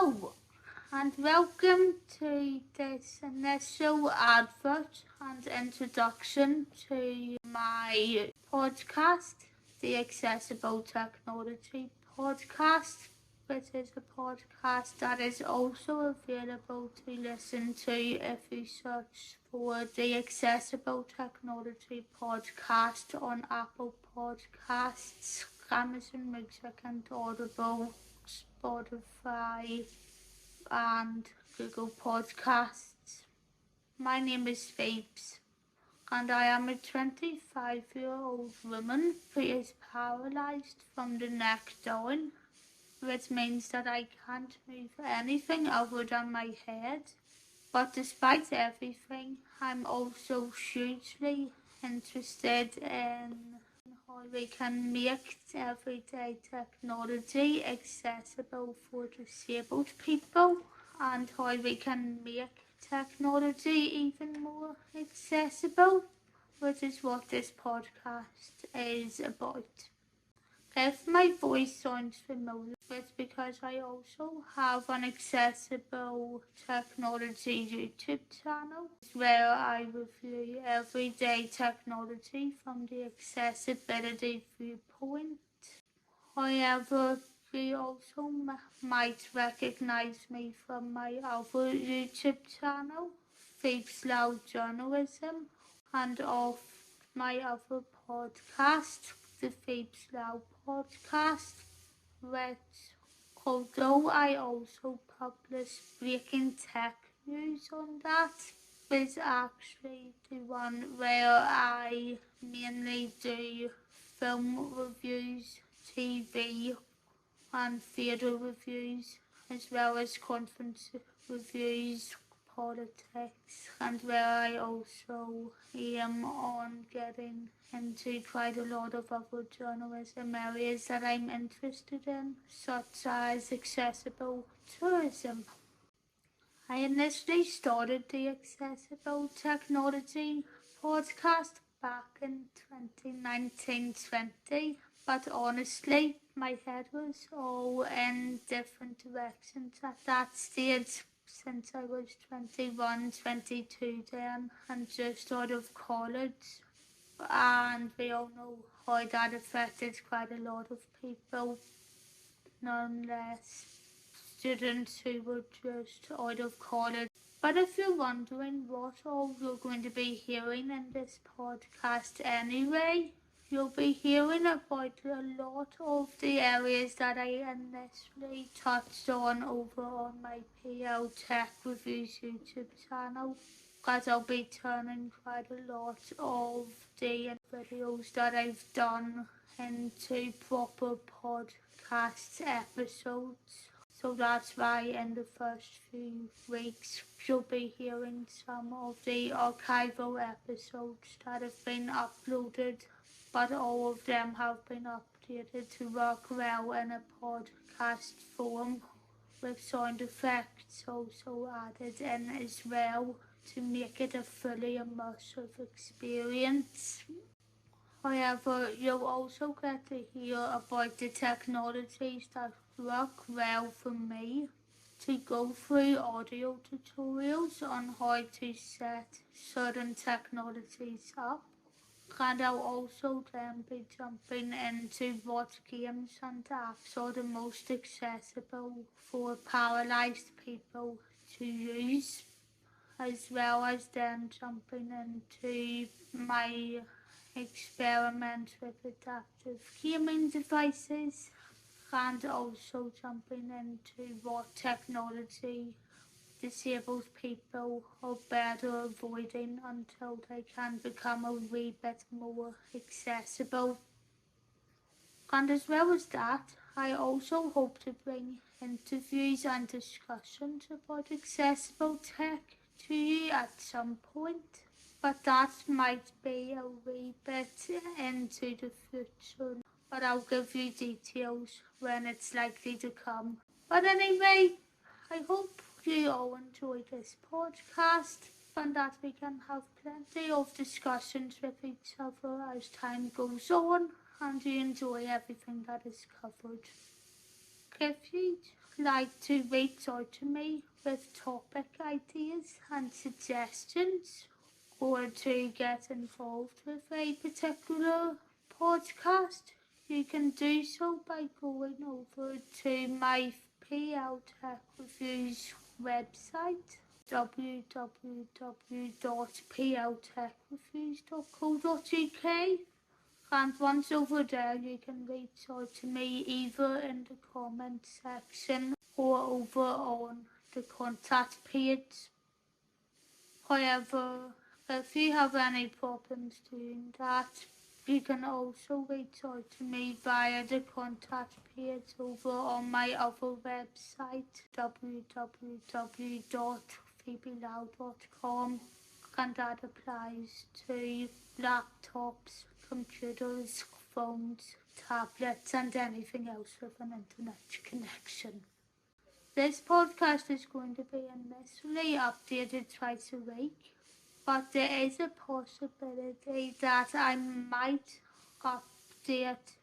Hello and welcome to this initial advert and introduction to my podcast, the Accessible Technology Podcast, which is a podcast that is also available to listen to if you search for the Accessible Technology Podcast on Apple Podcasts, Amazon Music and Audible, Spotify and Google Podcasts. My name is Phoebs and I am a 25-year-old woman who is paralysed from the neck down, which means that I can't move anything other than my head. But despite everything, I'm also hugely interested in how we can make everyday technology accessible for disabled people and how we can make technology even more accessible, which is what this podcast is about. If my voice sounds familiar, it's because I also have an accessible technology YouTube channel where I review everyday technology from the accessibility viewpoint. However, you also might recognize me from my other YouTube channel, Phoebs Lyle Journalism, and of my other podcast, the Phoebs Lyle Podcast, which, although I also publish breaking tech news on that, is actually the one where I mainly do film reviews, TV and theatre reviews, as well as conference reviews, politics, and where I also aim on getting into quite a lot of other journalism areas that I'm interested in, such as accessible tourism. I initially started the Accessible Technology podcast back in 2019-20, but honestly, my head was all in different directions at that stage, since I was 21, 22 then, and just out of college, and we all know how that affected quite a lot of people, nonetheless students who were just out of college. But if you're wondering what all you're going to be hearing in this podcast anyway, you'll be hearing about a lot of the areas that I initially touched on over on my PL Tech Reviews YouTube channel, because I'll be turning quite a lot of the videos that I've done into proper podcast episodes. So that's why in the first few weeks you'll be hearing some of the archival episodes that have been uploaded, but all of them have been updated to work well in a podcast form, with sound effects also added in as well to make it a fully immersive experience. However, you'll also get to hear about the technologies that work well for me, to go through audio tutorials on how to set certain technologies up, and I'll also then be jumping into what games and apps are the most accessible for paralysed people to use, as well as then jumping into my experiment with adaptive gaming devices, and also jumping into what technology disabled people are better avoiding until they can become a wee bit more accessible. And as well as that, I also hope to bring interviews and discussions about accessible tech to you at some point, but that might be a wee bit into the future, but I'll give you details when it's likely to come. But anyway, I hope you all enjoy this podcast and that we can have plenty of discussions with each other as time goes on and you enjoy everything that is covered. If you like to reach out to me with topic ideas and suggestions, or to get involved with a particular podcast, you can do so by going over to my PL Tech Reviews website, www.pltechreviews.co.uk, and once over there you can reach out to me either in the comment section or over on the contact page. However, if you have any problems doing that, you can also reach out to me via the contact page over on my other website, www.phoebsloud.com, and that applies to laptops, computers, phones, tablets, and anything else with an internet connection. This podcast is going to be initially updated twice a week, but there is a possibility that I might update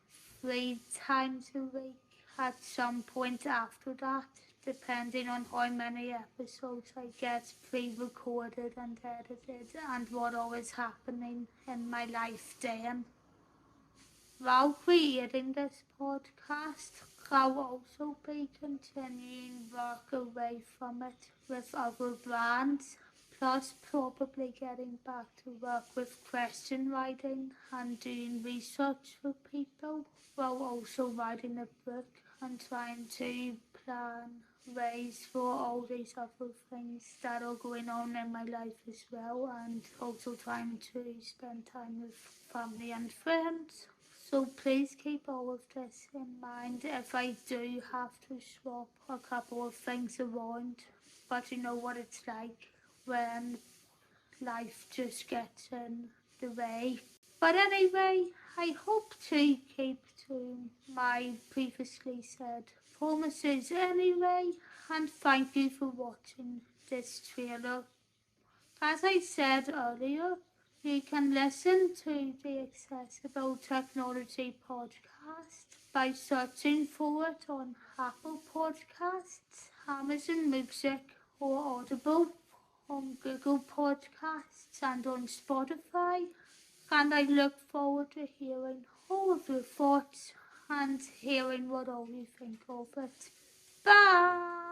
3 times a week at some point after that, depending on how many episodes I get pre-recorded and edited and what all is happening in my life then. While creating this podcast, I'll also be continuing work away from it with other brands, plus probably getting back to work with question writing and doing research for people, while also writing a book and trying to plan ways for all these other things that are going on in my life as well, and also trying to spend time with family and friends. So please keep all of this in mind if I do have to swap a couple of things around, but you know what it's like when life just gets in the way. But anyway, I hope to keep to my previously said promises anyway, and thank you for watching this trailer. As I said earlier, you can listen to the Accessible Technology podcast by searching for it on Apple Podcasts, Amazon Music, or Audible, on Google Podcasts, and on Spotify. And I look forward to hearing all of your thoughts and hearing what all you think of it. Bye!